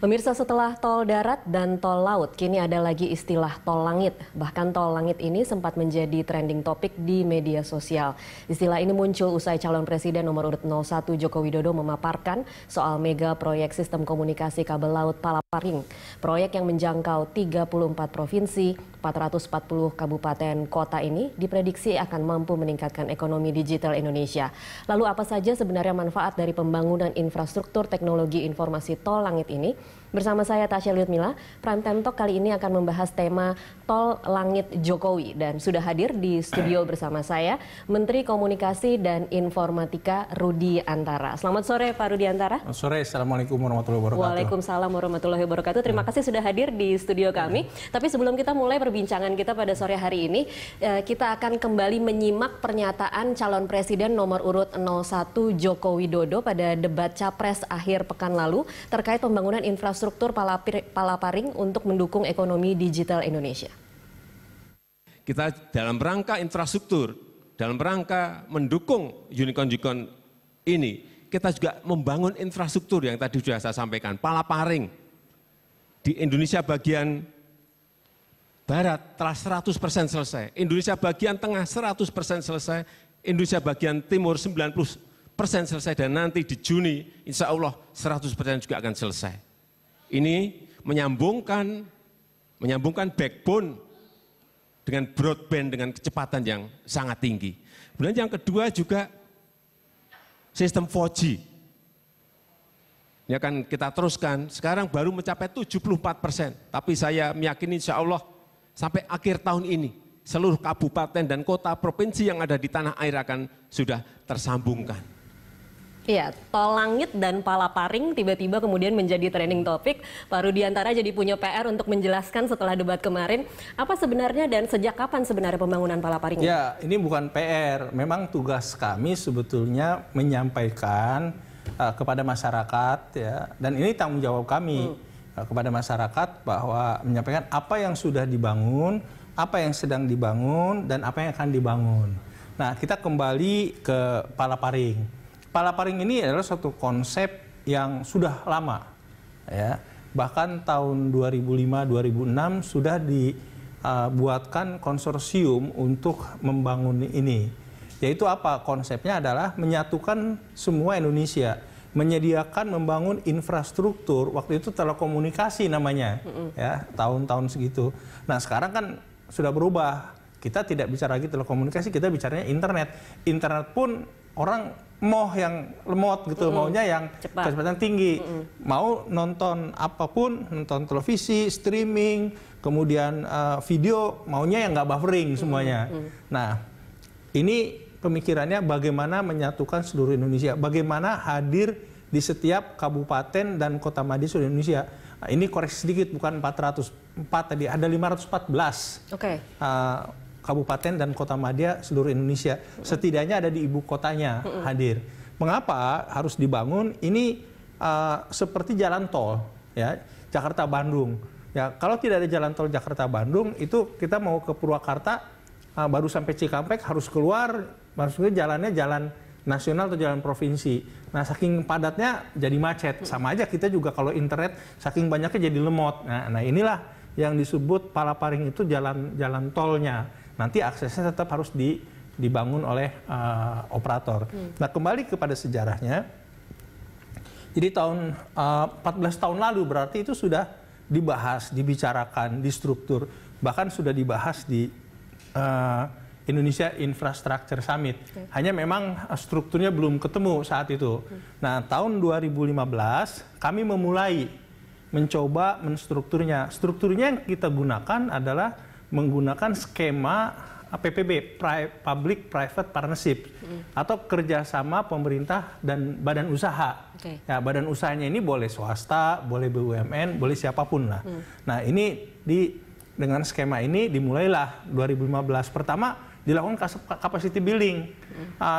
Pemirsa, setelah tol darat dan tol laut, kini ada lagi istilah tol langit. Bahkan tol langit ini sempat menjadi trending topik di media sosial. Istilah ini muncul usai calon presiden nomor urut 01 Joko Widodo memaparkan soal mega proyek sistem komunikasi kabel laut Palaparing. Proyek yang menjangkau 34 provinsi, 440 kabupaten kota ini diprediksi akan mampu meningkatkan ekonomi digital Indonesia. Lalu apa saja sebenarnya manfaat dari pembangunan infrastruktur teknologi informasi tol langit ini? Bersama saya Tasya Liutmila, Prime Time Talk kali ini akan membahas tema Tol Langit Jokowi. Dan sudah hadir di studio bersama saya Menteri Komunikasi dan Informatika Rudi Antara. Selamat sore Pak Rudi Antara. Selamat sore, Assalamualaikum warahmatullahi wabarakatuh. Waalaikumsalam warahmatullahi wabarakatuh. Terima kasih sudah hadir di studio kami. Tapi sebelum kita mulai perbincangan kita pada sore hari ini, kita akan kembali menyimak pernyataan calon presiden nomor urut 01 Joko Widodo pada debat Capres akhir pekan lalu terkait pembangunan infrastruktur Palaparing untuk mendukung ekonomi digital Indonesia. Kita dalam rangka infrastruktur, dalam rangka mendukung unicorn ini, kita juga membangun infrastruktur yang tadi sudah saya sampaikan, Palaparing. Di Indonesia bagian Barat telah 100% selesai, Indonesia bagian Tengah 100% selesai, Indonesia bagian Timur 90% selesai, dan nanti di Juni insya Allah 100% juga akan selesai. Ini menyambungkan backbone dengan broadband dengan kecepatan yang sangat tinggi. Kemudian yang kedua juga sistem 4G. Ini akan kita teruskan, sekarang baru mencapai 74%. Tapi saya meyakini insya Allah sampai akhir tahun ini seluruh kabupaten dan kota provinsi yang ada di tanah air akan sudah tersambungkan. Iya, tol langit dan Palaparing tiba-tiba kemudian menjadi trending topik. Pak Rudi Antara jadi punya PR untuk menjelaskan setelah debat kemarin, apa sebenarnya dan sejak kapan sebenarnya pembangunan Palaparing? Ya, ini bukan PR. Memang tugas kami sebetulnya menyampaikan kepada masyarakat, ya, dan ini tanggung jawab kami kepada masyarakat bahwa menyampaikan apa yang sudah dibangun, apa yang sedang dibangun, dan apa yang akan dibangun. Nah, kita kembali ke Palaparing. Palaparing ini adalah suatu konsep yang sudah lama, ya. Bahkan tahun 2005-2006 sudah dibuatkan konsorsium untuk membangun ini. Yaitu apa? Konsepnya adalah menyatukan semua Indonesia, menyediakan membangun infrastruktur. Waktu itu telekomunikasi namanya, ya, tahun-tahun segitu. Nah, sekarang kan sudah berubah. Kita tidak bicara lagi telekomunikasi, kita bicaranya internet. Internet pun orang mau yang lemot gitu, maunya yang kecepatan tinggi. Mau nonton apapun, nonton televisi, streaming, kemudian video, maunya yang nggak buffering semuanya. Nah, ini pemikirannya bagaimana menyatukan seluruh Indonesia, bagaimana hadir di setiap kabupaten dan kota madya seluruh Indonesia. Nah, ini koreksi sedikit, bukan 404 tadi, ada 514. Oke. Kabupaten dan kota madya seluruh Indonesia, setidaknya ada di ibu kotanya hadir. Mengapa harus dibangun? Ini seperti jalan tol, ya, Jakarta Bandung. Ya, kalau tidak ada jalan tol Jakarta Bandung, itu kita mau ke Purwakarta baru sampai Cikampek harus keluar, maksudnya jalannya jalan nasional atau jalan provinsi. Nah, saking padatnya jadi macet. Sama aja kita juga kalau internet saking banyaknya jadi lemot. Nah, inilah yang disebut Palaparing itu jalan tolnya. Nanti aksesnya tetap harus dibangun oleh operator. Nah, kembali kepada sejarahnya. Jadi tahun 14 tahun lalu berarti itu sudah dibahas, dibicarakan di struktur, bahkan sudah dibahas di Indonesia Infrastructure Summit. Hanya memang strukturnya belum ketemu saat itu. Nah, tahun 2015 kami memulai mencoba menstrukturnya. Strukturnya yang kita gunakan adalah menggunakan skema PPP, Public Private Partnership, atau kerjasama pemerintah dan badan usaha. Ya, badan usahanya ini boleh swasta, boleh BUMN, boleh siapapun lah. Nah, ini dengan skema ini dimulailah 2015. Pertama dilakukan capacity building,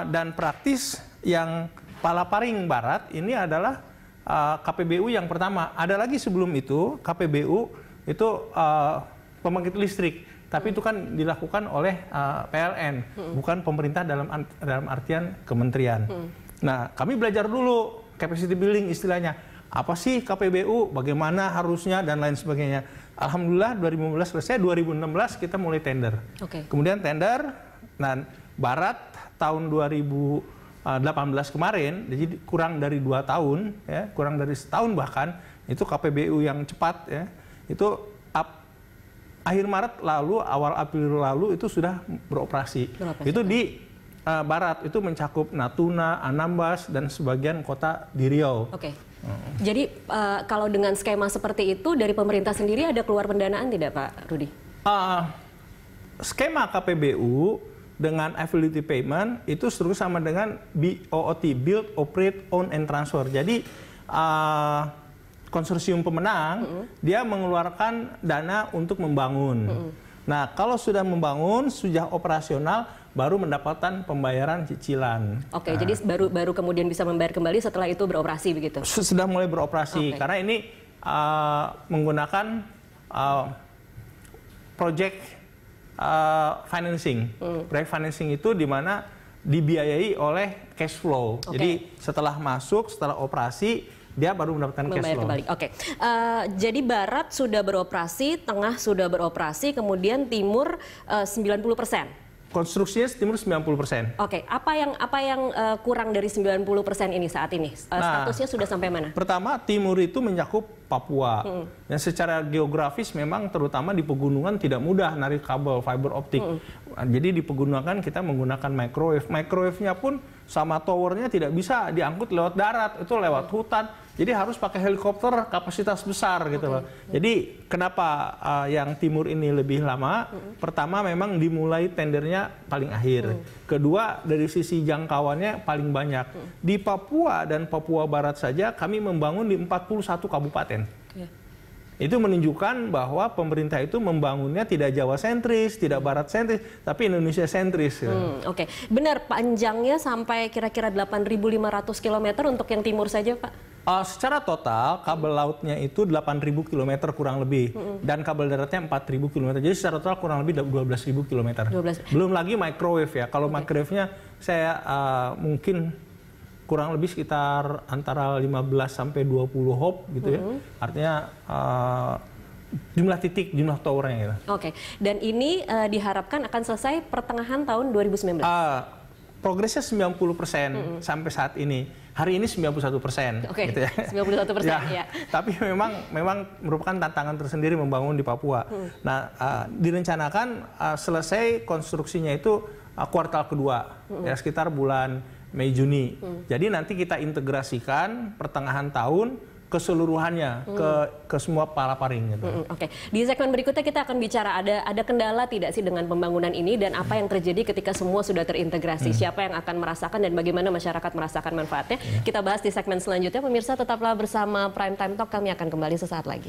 dan praktis yang Palaparing Barat ini adalah KPBU yang pertama. Ada lagi sebelum itu KPBU itu pembangkit listrik, tapi itu kan dilakukan oleh PLN, bukan pemerintah dalam artian kementerian. Nah, kami belajar dulu capacity building istilahnya. apa sih KPBU, bagaimana harusnya dan lain sebagainya. Alhamdulillah 2015 selesai, 2016 kita mulai tender. Kemudian tender, dan Barat tahun 2018 kemarin, jadi kurang dari 2 tahun, ya, kurang dari setahun bahkan, itu KPBU yang cepat, ya, itu akhir Maret lalu, awal April lalu itu sudah beroperasi. Itu di Barat, itu mencakup Natuna, Anambas, dan sebagian kota di Riau. Jadi kalau dengan skema seperti itu dari pemerintah sendiri ada keluar pendanaan tidak Pak Rudi? Skema KPBU dengan affiliate payment itu struktur sama dengan BOOT, Build, Operate, Own, and Transfer. Jadi konsorsium pemenang dia mengeluarkan dana untuk membangun. Nah, kalau sudah membangun, sudah operasional, baru mendapatkan pembayaran cicilan. Jadi baru kemudian bisa membayar kembali setelah itu beroperasi begitu? Sudah mulai beroperasi, karena ini menggunakan project financing. Project financing itu di mana dibiayai oleh cash flow. Jadi setelah masuk, setelah operasi, dia baru mendapatkan cash flow. Kembali. Jadi Barat sudah beroperasi, Tengah sudah beroperasi, kemudian Timur 90%. Konstruksinya timur 90%. Apa yang kurang dari 90% ini saat ini? Statusnya sudah sampai mana? Pertama, timur itu mencakup Papua. Yang secara geografis memang terutama di pegunungan tidak mudah narik kabel fiber optik. Jadi di pegunungan kita menggunakan microwave. Microwave-nya pun sama towernya tidak bisa diangkut lewat darat, itu lewat hutan. Jadi harus pakai helikopter kapasitas besar gitu loh. Jadi kenapa yang timur ini lebih lama? Pertama memang dimulai tendernya paling akhir. Kedua dari sisi jangkauannya paling banyak. Di Papua dan Papua Barat saja kami membangun di 41 kabupaten. Itu menunjukkan bahwa pemerintah itu membangunnya tidak Jawa sentris, tidak Barat sentris, tapi Indonesia sentris. Benar, panjangnya sampai kira-kira 8.500 km untuk yang timur saja, Pak? Secara total kabel lautnya itu 8.000 km kurang lebih, dan kabel daratnya 4.000 km. Jadi secara total kurang lebih 12.000 km. Belum lagi microwave ya. Kalau microwave-nya saya mungkin kurang lebih sekitar antara 15 sampai 20 hop gitu ya. Artinya jumlah titik, jumlah towernya gitu. Dan ini diharapkan akan selesai pertengahan tahun 2019. Progresnya 90% sampai saat ini. Hari ini 91%. Gitu ya. 91%. Ya. Tapi memang merupakan tantangan tersendiri membangun di Papua. Nah, direncanakan selesai konstruksinya itu kuartal kedua, ya sekitar bulan Mei Juni. Jadi nanti kita integrasikan pertengahan tahun keseluruhannya ke semua palaparing gitu. Di segmen berikutnya kita akan bicara ada kendala tidak sih dengan pembangunan ini dan apa yang terjadi ketika semua sudah terintegrasi, siapa yang akan merasakan dan bagaimana masyarakat merasakan manfaatnya. Kita bahas di segmen selanjutnya. Pemirsa tetaplah bersama Prime Time Talk, kami akan kembali sesaat lagi.